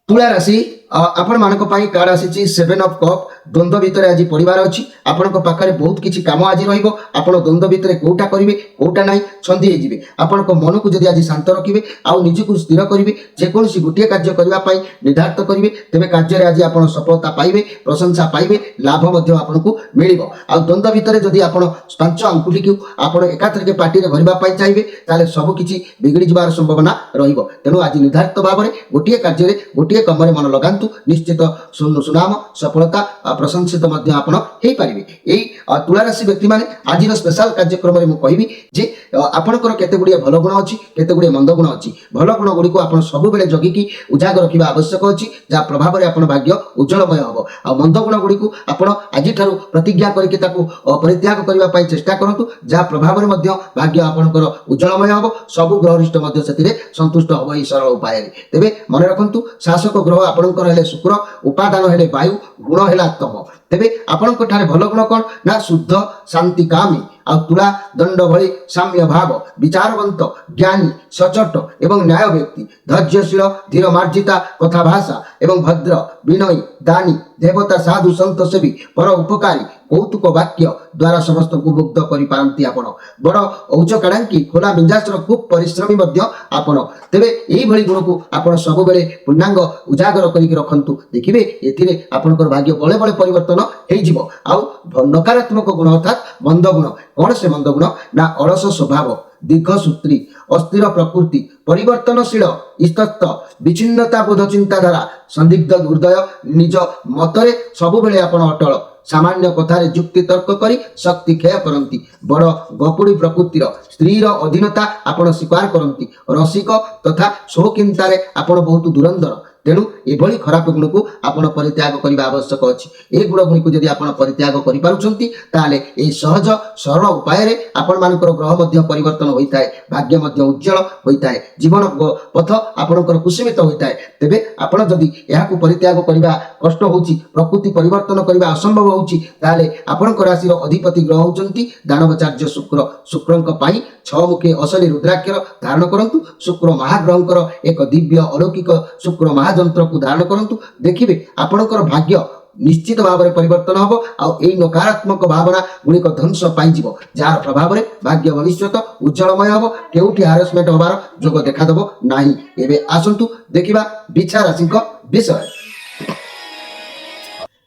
Speaker 1: तुला राशि आपण मानक पाई कार्ड आसी 7 ऑफ कप द्वंद्व भितर आज परिवार अछि आपनक पाखरे बहुत किछि काम आज रहिबो आपण द्वंद्व भितर कोटा करिवे कोटा नाही छंदी हे जिवे आपनक मन को जदि आज शांत रखिवे आ निज को स्थिर करिवे जे कोनसी गुटिया कार्य करबा पाई निर्धारित करिवे तेबे कार्य रे आज आपण सफलता पाइबे प्रशंसा पाइबे लाभ मध्ये आपनकु मिलिबो आ द्वंद्व भितर जदि आपण पांच अंकुटी को आपण एकात्र के पार्टी रे भरिबा पाई चाहिबे ताले सब किछि बिगड़ी जिबार संभावना रहिबो तेनु आज निर्धारित भाबरे गुटिया कार्य रे गुटिया कमरे मन लगांतु निश्चित सुनाम सफलता प्रशंसित मध्य आपण हेई पारिबे। एई तुला राशि व्यक्ति माने आजिर स्पेशल कार्यक्रम रे मु कहिबी जे आपणकर केते गुडिया भलो गुण अछि केते गुडिया मंद गुण अछि। भलो गुण गुडी को आपण सब बेले जगी की उजागर रखिबा आवश्यक अछि जा प्रभाव रे आपण भाग्य उज्जवलमय हबो। आ मंद गुण गुडी को आपण आजि थारु प्रतिज्ञा करके ताकू परित्याग करबा पई चेष्टा करंतु जा प्रभाव रे मध्य भाग्य आपणकर उज्जवलमय हबो। सब ग्रहरिष्ठ मध्य सेतिरे संतुष्ट हबो ई सरल उपाय। तेबे मन रखंतु शासक ग्रह आपणकर हेले शुक्र उपादान हेले वायु गुण हेला तम। तेबे आपणक ठारे भलो गुण कोन ना शुद्ध शांतिकामी आ तुला दंड भली साम्य भाव विचारवंत ज्ञानी सचोट एवं न्याय व्यक्ति धैर्यशील धीर मार्जिता कथा भाषा एवं भद्र विनयी दानी देवता साधु संत सेवी पर उपकारी कौतुक वाक्य द्वारा समस्त को मुग्ध करि पारंती आपण। बड़ औचकांकी खोला मिंजासर खूब परिश्रमी मध्य आपण। तेबे एई भली गुण को आपण सब बेले पूर्णांग उजागर करिक रखंतु देखिबे एथिरे आपनकर भाग्य बळे बळे परिवर्तन हेई जिवो। आ नकारात्मक गुण अर्थात मंद गुण कौन से मंद गुण ना अलस स्वभाव दीर्घसूत्री अस्थिर प्रकृति परिवर्तनशील इस्तत्त विचिन्नता बोध चिंताधारा संदिग्ध हृदय निज मतरे सब बेले आपण अटल सामान्य कथारे जुक्ति तर्क करी शक्ति क्षय करती बड़ गपुड़ी प्रकृतिर स्त्रीर अधीनता आपण स्वीकार करती रसिक तथा शौकीनतारे आपण बहुत दुरंधर। तेणु एभली खराब गुण को आपण परित्याग करबा आवश्यक अछि। ए गुण गुणी जदि आपण परित्याग करि पारुछंती ताले ए सहज सरल उपाय रे आपण मानकर ग्रह मध्य परिवर्तन होइताय भाग्य मध्य उज्जवल होइताय जीवन पथ आपणकर कुसुमित होइताय। तेबे आपण जदि एहा को परित्याग करबा कष्ट होउची प्रकृति परिवर्तन करबा असंभव होउची ताले आपणकर राशि रो अधिपति ग्रह होउचंती दानवचार्य शुक्र। शुक्रंक पाई 6 मुखे असली रुद्राक्षर धारण करंतु। शुक्र महाग्रहंकर एक दिव्य अलौकिक शुक्र महाजंत्र को धारण करंतु देखिबे आपणकर भाग्य निश्चित भाव में परिवर्तन हम आई नकारात्मक भावना गुड़िक ध्वंस पाइब जार प्रभाव में भाग्य भविष्य उज्जवलमय हम केउठी हारासमेंट होबार जोग देखादेव नाही। एबे आसंतु देखिबा बिछा राशि विषय।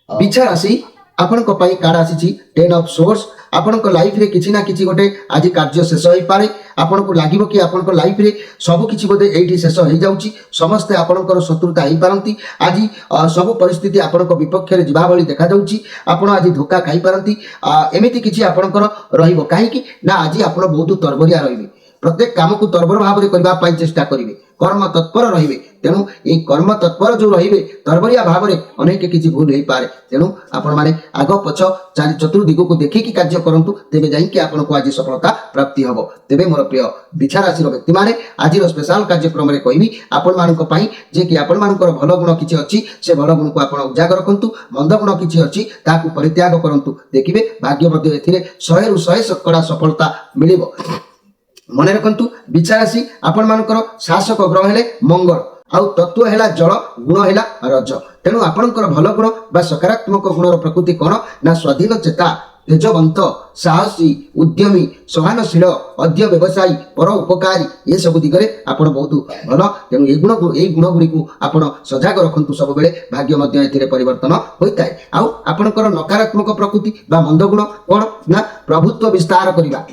Speaker 1: बिछा राशि आपनक पई कार्ड आसी 10 ऑफ सोर्स। आपनक लाइफ रे किछि ना किछि गोटे आज कार्य शेष होई पारे। आपनको लागिबो कि आपनक लाइफ रे सब किछि बोधे एठी शेष होई जाउची समस्त आपनकर शत्रुता होई पारंती। आज सब परिस्थिति आपनक विपक्ष रे जिबा भली देखा जाउची। आपण आज धोखा खाई पारंती एमिति किछि आपनकर रहिबो काहे कि ना आज आपण बहुत तरबरिया रहिबे प्रत्येक काम को तरबर भाव में करबा पई चेष्टा करिवे कर्म तत्पर रहिबे। तेणु ए कर्म तत्पर जो रहिबे तरबरिया भाव में अनेक किछि भूल होई पारे। तेणु आपण माने आग पछ चारि चतुर्दिग को देखिकी कार्य करंतु तेबे जाई कि आपनको आज सफलता प्राप्ति हबो। तेबे मोर प्रिय बिछा राशि रो व्यक्ति माने आज रो स्पेशल कार्यक्रम रे कहबी आपण मानको पई जे कि आपण मानकर भलो गुण किछि अछि से भलो गुण को आपण उजागर करंतु मंद गुण किछि अछि ताकू परित्याग करंतु देखिबे भाग्य मध्ये एथिरे 100 रु 100% सफलता मिलिबो। मन रखंतु बिछा राशि आपण मानकर शासक ग्रह हेले मंगल आउ तत्व हेला जल गुण हेला रज। तेणु आपणकर भल गुण बा सकारात्मक गुणर प्रकृति कौन ना स्वाधीन चेता तेजवंत साहसी उद्यमी सहनशील अद्य व्यवसायी पर उपकारी ये सब दिगरे आपण बहुत भल। तेणु ए गुण गुड़ी को आपण सजग रखंतु सब बेले भाग्य मध्य एथिरे परिवर्तन होइताय। आउ आपणकर नकारात्मक प्रकृति बा मंद गुण कौन ना प्रभुत्व विस्तार करिबा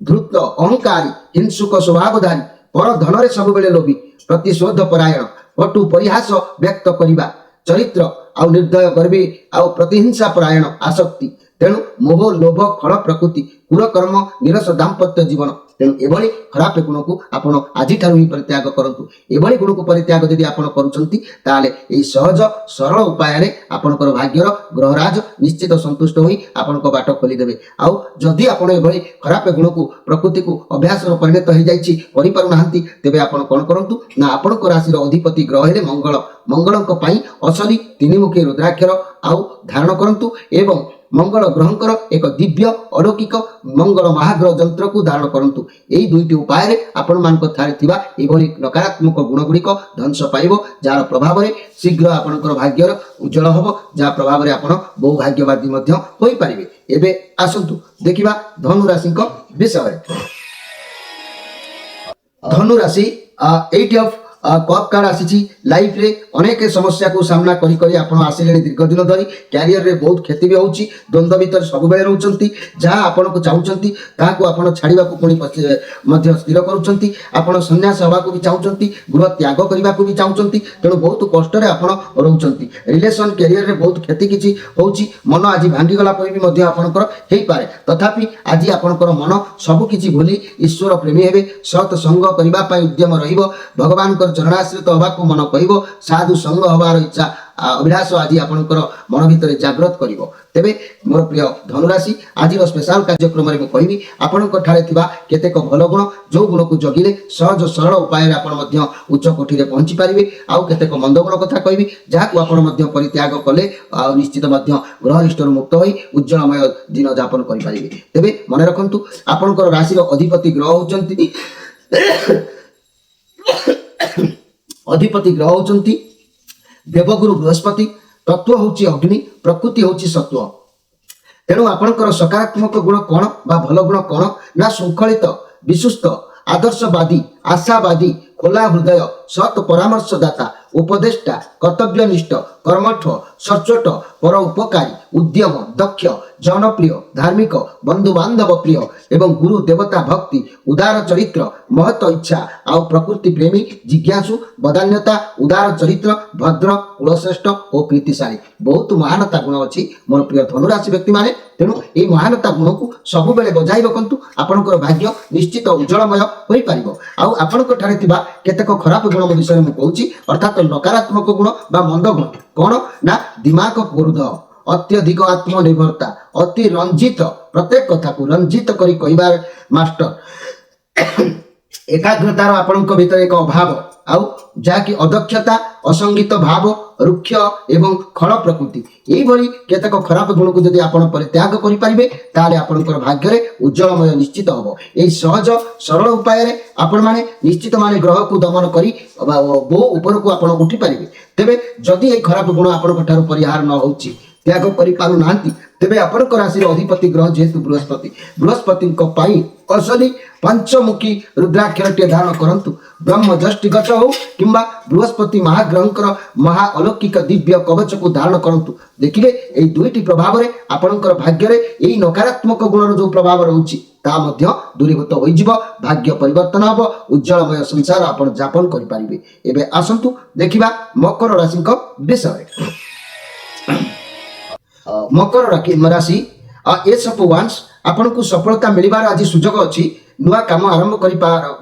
Speaker 1: धृत अहंकारी हिंसुक स्वभावधारी पर धन रे सब बेले लोभी प्रतिशोध परायण कटु परिहास व्यक्त करिबा चरित्र आउ निर्दय गर्वी आउ प्रतिहिंसा परायण आसक्ति। तेणु मोह लोभ खल प्रकृति कुरकर्म निरस दाम्पत्य जीवन। तेणु एभली खराब गुण को आपण आज ही परित्याग करंतु। एभली गुण को परित्याग यदि आपण करूछंती ताले एई सहज सरल उपाय रे आपणकर भाग्यर ग्रहराज निश्चित संतुष्ट होई आपणको बाट खोली देबे। आउ जदि आपण एभली खराब गुण को प्रकृति को अभ्यास रो परिणत होई जाईची करि पारु नाहंती तेबे आपण कोन करंतु ना आपणको राशि रो अधिपति ग्रह हेले मंगल। मंगलक पई असली 3 मुखी रुद्राक्षर आउ धारण करंतु एवं मंगल ग्रहंकर एक दिव्य अलौकिक मंगल महाग्रह जंत्र को धारण करंतु। एई दुईटी उपाय रे आपण मानक थारे थिबा एभली नकारात्मक गुण गुड़िक ध्वंस पाइबो जार प्रभाव रे शीघ्र आपणकर भाग्यर उज्जवल हबो जा प्रभाव रे आपण बहु भाग्यवादी मध्य होई पारिबे। एबे आसंतु देखिबा धनु राशि विषय। धनु राशि 8 ऑफ कप कार्ड आसी लाइफ रे अनेक समस्या को सामना करी करी आपण आसिले दीर्घ दिन धरी कैरियर रे बहुत क्षति भी होउची द्वंद्व भीतर सब बेले रहउचंती जहाँ आपण को चाहउचंती ताहा को आपण छाड़ीबा को पुणी मध्य स्थिर करूचंती आपण सन्यास हवा को भी चाहउचंती गृह त्याग करबा को भी चाहउचंती तेणु बहुत कष्ट रे आपण रहउचंती रिलेशन कैरियर रे बहुत क्षति किछि होउची मन आज भांगी गला परि भी मध्य आपणकर हेई पारे तथापि आज आपणकर मन सब किछि भूली ईश्वर प्रेमी हेबे सत संग करबा पई उद्यम रहिबो भगवान चरणाश्रित हवा को मन कह साधु संग हबार इच्छा अभिलाष आज आपंकर मन भितर जागृत करिवो तेबे मोर प्रिय धनुराशि आज स्पेशल कार्यक्रम में कहबी आपणक ठारे थिबा केतेक भल गुण जो गुण को जगिले सहज सरल उपाय रे आपण मध्य उच्च कोठी रे पहुंची पारिबे आउ केतेक मंद गुण कथा कहबी जहा को आपण मध्य परित्याग कले आ निश्चित मध्य ग्रह रिष्ट मुक्त होई उज्जवलमय दिन यापन करि पारिबे तेबे मन रखंतु आपणकर राशि रो अधिपति ग्रह होचंती अधिपति ग्रह होचंती देवगुरु बृहस्पति तत्व होची अग्नि प्रकृति होची सत्व तेणु आपणकर सकारात्मक गुण कौन बा भल गुण कौन ना शृंखलित विश्वस्त आदर्शवादी आशावादी खोला हृदय सत परामर्शदाता उपदेष्टा कर्तव्यनिष्ठ कर्मठ सचोट पर उपकारी उद्यम दक्ष जनप्रिय धार्मिक बंधु बांधव प्रिय एवं गुरु देवता भक्ति उदार चरित्र महत इच्छा आउ प्रकृति प्रेमी जिज्ञासु बदान्यता उदार चरित्र भद्र कुलश्रेष्ठ और प्रीतिशाली बहुत महानता गुण अच्छी मोर प्रिय धनुराशि व्यक्ति माने तेणु ये महानता गुण को सब बेले बजाई रखंतु आपणकर भाग्य निश्चित उज्जवलमय होई परिबो आउ आपणकर ठारे थिबा केतेक खराब गुण विषय में कहूची अर्थात नकारात्मक गुण बा मंद गुण कौन ना दिमाग क्रोध अत्यधिक आत्मनिर्भरता अति रंजित प्रत्येक कथा को रंजित करी कहिबार मास्टर एकाग्रतार आपणक भीतर एक अभाव आउ जाकि अदक्षता असंगित भाव रुक्ष एवं खल प्रकृति यही भली केतक खराब गुण को यदि आपण परित्याग करि परिबे ताले आपणकर भाग्य रे उज्जवलमय निश्चित हबो एई सहज सरल उपाय रे आपण माने निश्चित माने ग्रह को दमन करी बहु ऊपर को आपण उठी परिबे तेबे जदि एई खराब गुण आपणक ठारो परिहार न होउची त्याग करि पारु नांती तेबे आपणकर राशि अधिपति ग्रह जेतु बृहस्पति पाई असली पंचमुखी रुद्राक्षरटे धारण करंतु ब्रह्म दृष्टि गच हो किंबा बृहस्पति महाग्रहंकर महा अलौकिक दिव्य कवच को धारण करंतु देखिबे एई दुईटी प्रभाव रे आपणकर भाग्य रे एई नकारात्मक गुणर जो प्रभाव रहउची ता मध्य दूरीभूत होई जिवो भाग्य परिवर्तन हबो उज्जवलमय संसार आपण यापन करि पारिबे एबे आसंतु देखिबा मकर राशि को विषय मकर राशि एसप वांस आपन को सफलता मिलबार आज सुजोग अछि नुआ काम आरंभ करि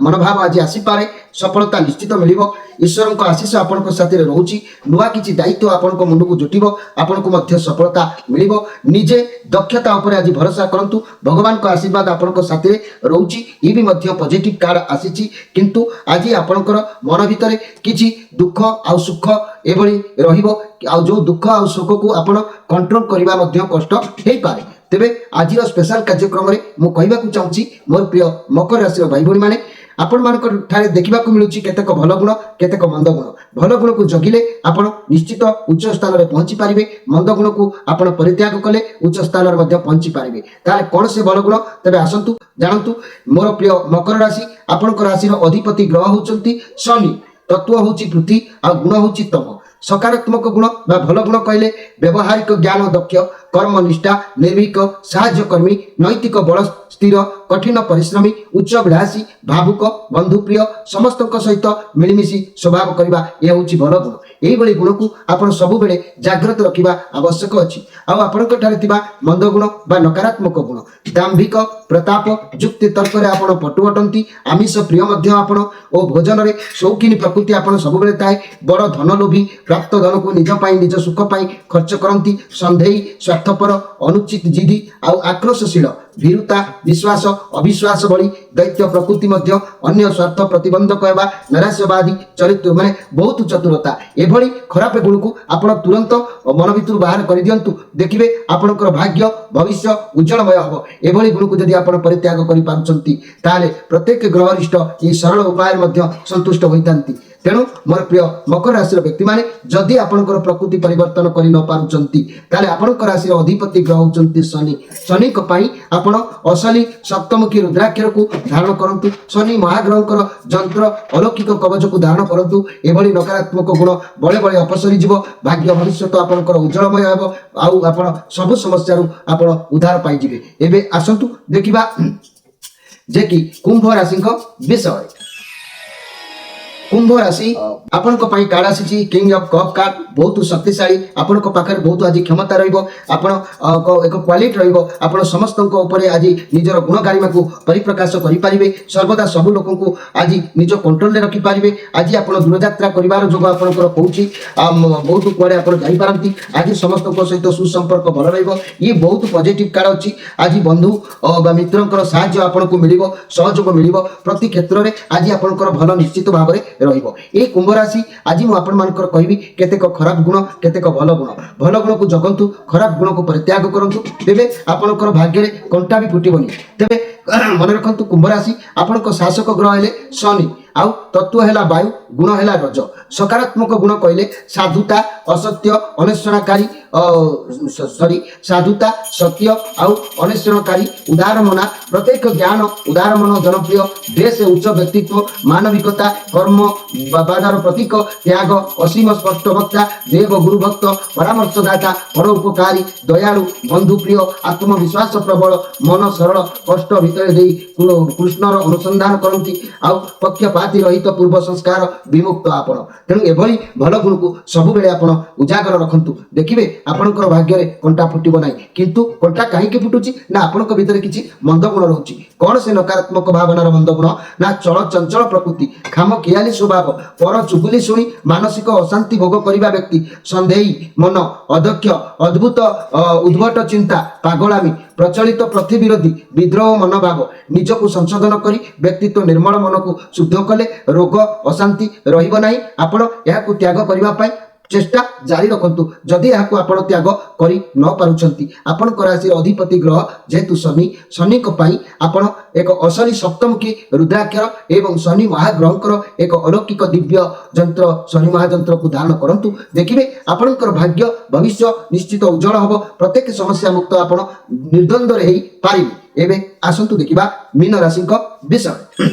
Speaker 1: मनोभाव आज आसी पारे सफलता निश्चित मिलिबो ईश्वर को आशीष आपन को साथी रहउची नुआ किछि दायित्व आपन को मुंड को जुटिबो आपन को मध्य सफलता मिलिबो निजे दक्षता ऊपर आज भरोसा करंतु भगवान को आशीर्वाद आपन को साथी रहउची ई भी मध्य पॉजिटिव कार्ड आसीची किंतु आज आपन को मन भितर किछि दुख आ सुख एभली रहिबो आ जो दुख आ सुख को आपन कंट्रोल करबा मध्य कष्ट हेई पारे तेबे आज स्पेशल कार्यक्रम में मु कहबा को चाहूची मोर प्रिय मकर राशि भाई भणी माने आपण मानक ठारे देखिबा को मिलुची केतेक भल गुण केतेक मंद गुण भल गुण को जगिले आपण निश्चित उच्च स्थान रे पहुंची पारिबे मंद गुण को आपण परित्याग कले उच्च स्थान रे मध्य पहुंची पारिबे ताले कोन से भल गुण तबे आसंतु जानंतु मोर प्रिय मकर राशि आपणक राशि रो अधिपति ग्रह होचंती शनि तत्व होची पृथ्वी आ गुण होची तम सकारात्मक गुण बा भल गुण कहले व्यवहारिक ज्ञान दक्ष कर्मनिष्ठा निर्भीक साहाय्यकर्मी नैतिक बल स्थिर कठिन परिश्रमी उच्चभिलाषी भावुक बंधुप्रिय समस्त सहित मिलमिशी स्वभाव करबा ए होची भल गुण एही भली गुण को आपण सब बेले जागृत रखिबा आवश्यक अछि आ आपनक ठारे थिबा मंद गुण बा नकारात्मक गुण दाम्भिक प्रताप जुक्ति तर्क रे आपण पटु अटंती आमिष प्रिय मध्य आपण ओ भोजन रे शौकीन प्रकृति आपण सब बेले ताए बड़ धन लोभी प्राप्त धन को निज पाई निज सुख पाई खर्च करंती संदेही स्वार्थपर अनुचित जिदी आ आक्रोशशील भीरुता विश्वास अविश्वास भली दैत्य प्रकृति मध्य अन्य स्वार्थ प्रतिबंधक हेबा नैराश्यवादी चरित्र माने बहुत चतुरता एभली खराब गुण को आपण तुरंत मन भितर बाहर कर दियंतु देखिबे आपणकर भाग्य भविष्य उज्जवलमय हबो एभली गुण को यदि आपण परित्याग करि पाउचंती ताले प्रत्येक ग्रहरिष्ठ ई सरल उपाय मध्य संतुष्ट होइतांती तेणु मोर प्रिय मकर राशि व्यक्ति माने जदि आपनकर प्रकृति परिवर्तन करि न पारुचंती ताले आपनकर राशि अधिपति ग्रह होचंती शनि शनि को पाई आपण असली सप्तमुखी रुद्राक्षर को धारण करंतु शनि महाग्रहकर जंत्र अलौकिक कवच को धारण करंतु एभली नकारात्मक गुण बळे बळे अपसरी जीव भाग्य भविष्य आपनकर उज्जवलमय हेबो आउ आपण सब समस्या रु आपण उद्धार पाई जिवे एबे आसंतु देखिबा जे कि कुंभ राशि विषय कुंभ राशि आपण कार्ड आसी किंग ऑफ कप कार्ड बहुत शक्तिशाली आपण पाखे बहुत आज क्षमता रहिबो आपण एक क्वालिटी रहिबो आपण समस्त ऊपर आज निजर गुण गारिमा को परिप्रकाश करि परिबे सर्वदा सब लोक को आज निज कंट्रोल रे रखि परिबे आज आपण दूर यात्रा करिवार जोग आपनकर कहूची बहुत कुआडे आपण जाई पारंती आज समस्त सहित सुसंपर्क भल रहिबो ये बहुत पॉजिटिव कार्ड अछि आज बंधु बा मित्रंकर सहाय्य आपनको मिलिबो सहयोग मिलिबो प्रति क्षेत्र रे आज आपनकर भल निश्चित भाव रे रहिबो ए कुंभ राशि आज मु आपण मानकर कहबी केतेक खराब गुण केतेक भल गुण को जगंतु खराब गुण को परित्याग करंतु तेबे आपनकर भाग्य रे कंटा भी फुटिबोनी तेबे मन रखंतु कुंभ राशि आपनकर शासक ग्रह हेले शनि आउ तत्व हेला वायु गुण हेला रज सकारात्मक गुण कहले साधुता असत्य अनेषणकारी सॉरी साधुता सत्य आउ अनेषणकारी उदार मना प्रत्येक ज्ञान उदार मन जनप्रिय देश उच्च व्यक्तित्व मानविकता कर्म बाधार प्रतीक त्याग असीम स्पष्ट वक्ता देव गुरु भक्त परामर्शदाता परोपकारी दयालु बंधुप्रिय आत्मविश्वास प्रबल मन सरल कष्ट भितर देई कृष्णर अनुसंधान करती आउ पक्षपाती रहित पूर्व संस्कार विमुक्त आपण तेणु एभली भल गुण को सब बेले आपण उजागर रखंतु देखिबे आपनकर भाग्य रे कंटा फुटिबो नाही किंतु कंटा काहे के फुटुची ना आपनक भीतर किछि मंद गुण रहउची कोन से नकारात्मक भावनार मंद गुण ना चल चंचल प्रकृति खाम कियाली स्वभाव पर चुगली सुनी मानसिक अशांति भोग करिबा व्यक्ति संदेही मन अध्यक्ष अद्भुत उद्भट चिंता पागलामी प्रचलित प्रति विरोधी विद्रोह मनोभाव निजको संशोधन करी व्यक्तित्व निर्मल मन को शुद्ध कले रोग अशांति रहिबो नाही आपण याकु त्याग करिबा पई चेष्टा जारी रखंतु जदि याकु आपण त्याग करि न पारुचंती आपण राशि अधिपति ग्रह जेतु शनि शनि को पाई आपण एक असली सप्तमुखी रुद्राक्षर एवं शनि महाग्रहकर एक अलौकिक दिव्य जंत्र शनि महाजंत्र को धारण करंतु देखिबे आपणकर भाग्य भविष्य निश्चित उज्जवल हबो प्रत्येक समस्या मुक्त आपण निर्द्वंद रहि पारिबे एबे आसंतु देखिबा मीन राशि विषय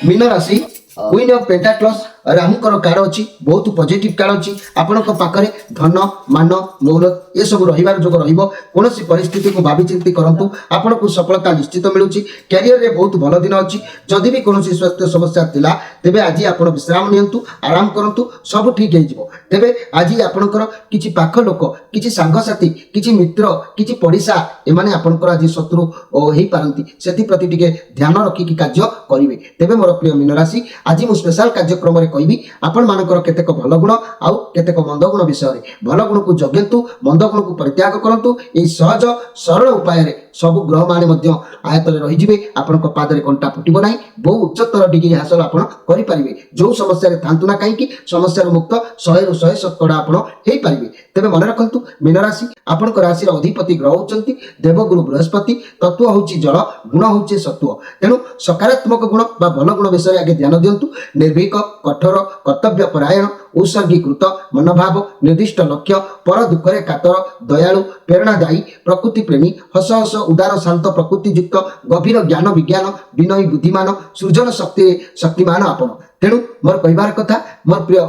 Speaker 1: मीन राशि क्वीन ऑफ पेंटाक्लस राहुकर कार्ड अच्छी बहुत पॉजिटिव कार्ड अच्छी आपण पाखे धन मान मौलत ये सब रहिबार जोग रहिबो कोनोसी परिस्थिति को भाबी चिंती करंतु आपण को सफलता निश्चित मिलुची कैरियर रे बहुत भल दिन अच्छी जदि भी कोनोसी स्वास्थ्य समस्या थिला तेबे आज आपण विश्राम नियंतु आराम करंतु सब ठीक हे जिवो तेबे आज आपणकर किछि पाख लोक किछि सांग साथी किछि मित्र किछि पड़िसा एमाने आपणकर आज शत्रु हेई पारंती सेति प्रति टिके ध्यान रखि कि कार्य करिवे तेबे मोर प्रिय मीन राशि आज मु स्पेशल कार्यक्रम रे कहबी आपण मानकर केतेक भल गुण आउ केतेक मंद गुण विषय रे भल गुण को जगेंतु मंद गुण को परित्याग करंतु एई सहज सरल उपाय रे सब ग्रह माने मध्य आयतरे रहि जिवे आपण को पादरे कंटा फुटिबो नाही बहु उच्चतर डिग्री हासिल आपण करि परिबे जो समस्या रे थांतु ना काई कि समस्या रे मुक्त 100 रु 100 शतकड़ा आपण हेई परिबे तेबे मन रखंतु मीन राशि आपण को राशि रे अधिपति ग्रह होचंती देवगुरु बृहस्पति तत्व होची जल गुण होची सत्व तेनु सकारात्मक गुण बा भल गुण विषय आगे ध्यान दियंतु निर्भीक कठोर कर्तव्य परायण उत्सर्गीकृत मनोभाव निर्दिष्ट लक्ष्य पर दुखरे कातर दयालु प्रेरणादायी प्रकृति प्रेमी हस हस उदार शांत प्रकृति युक्त गभीर ज्ञान विज्ञान विनयी बुद्धिमान सृजन शक्ति शक्तिमान आपण तेणु मोर कहबार कथा मोर प्रिय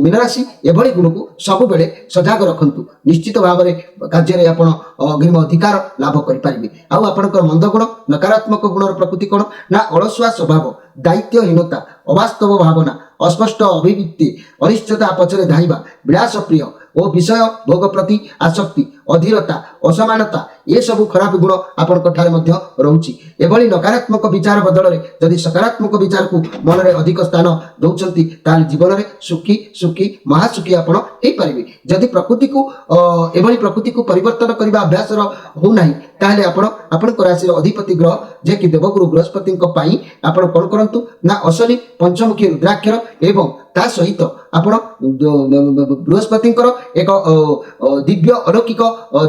Speaker 1: मीन राशि एभली गुण को सब बेले सजाग रखंतु निश्चित भाव में कार्य रे आपण अग्रिम अधिकार लाभ करि परिबे आउ आपनकर मंद गुण नकारात्मक गुणर प्रकृति कोन ना अलसुआ स्वभाव दायित्वहीनता अवास्तव भावना अस्पष्ट अभिव्यक्ति अनिश्चितता पछरे धाइबा विलास प्रिय ओ विषय भोग प्रति आसक्ति अधीरता असमानता ये सब खराब गुण आपण ठारे मध्य रहउची एभली नकारात्मक विचार बदल रे यदि सकारात्मक विचार को मन रे अधिक स्थान दउचंती ताल जीवन रे सुखी सुखी महासुखी आपण हेई परिबे यदि प्रकृति को एभली प्रकृति को परिवर्तन करबा अभ्यास रो हो नाही ताले आपण राशि रो अधिपति ग्रह जे कि देवगुरु बृहस्पति को पाई आपण कोन करंतु ना असली पंचमुखी रुद्राक्षर एवं ता सहित आपण बृहस्पति एक दिव्य अलौकिक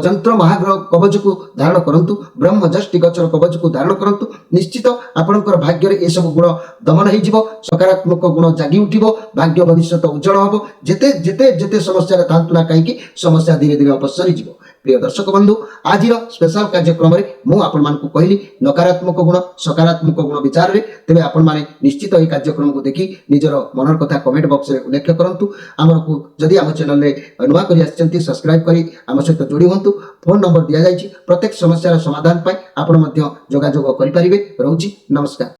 Speaker 1: जंत्र महाग्रह कवच କବଚକୁ ଧାରଣ କରନ୍ତୁ, ବ୍ରହ୍ମଯଷ୍ଟି ଗଛର କବଚକୁ ଧାରଣ କରନ୍ତୁ। ନିଶ୍ଚିତ ଆପଣଙ୍କର ଭାଗ୍ୟରେ ଏସବୁ ଗୁଣ ଦମନ ହେଇଯିବ, ସକାରାତ୍ମକ ଗୁଣ ଜାଗି ଉଠିବ, ଭାଗ୍ୟ ଭବିଷ୍ୟତ ଉଜ୍ଜଳ ହେବ। ଯେତେ ଯେତେ ଯେତେ ସମସ୍ୟାରେ ଥାନ୍ତୁ ନା କାହିଁକି ସମସ୍ୟା ଧୀରେ ଧୀରେ ଅପସରି ଯିବ। ପ୍ରିୟ ଦର୍ଶକ ବନ୍ଧୁ, ଆଜିର ସ୍ପେଶାଲ କାର୍ଯ୍ୟକ୍ରମରେ ମୁଁ ଆପଣମାନଙ୍କୁ କହିଲି ନକାରାତ୍ମକ ଗୁଣ ସକାରାତ୍ମକ ଗୁଣ ବିଚାରରେ। ତେବେ ଆପଣମାନେ ନିଶ୍ଚିତ ଏହି କାର୍ଯ୍ୟକ୍ରମକୁ ଦେଖି ନିଜର ମନର କଥା କମେଣ୍ଟ ବକ୍ସରେ ଉଲ୍ଲେଖ କରନ୍ତୁ। ଆମକୁ ଯଦି ଆମ ଚ୍ୟାନେଲରେ ନୂଆ କରି ଆସିଛନ୍ତି ସବସ୍କ୍ରାଇବ୍ କରି ଆମ ସହିତ ଯୋଡ଼ି ହୁଅନ୍ତୁ। ଫୋନ୍ ନମ୍ବର ଦିଆଯାଇଛି, ପ୍ରତ୍ୟେକ ସମସ୍ୟାର ସମାଧାନ ପାଇଁ ଆପଣ ମଧ୍ୟ ଯୋଗାଯୋଗ କରିପାରିବେ। ରହୁଛି, ନମସ୍କାର।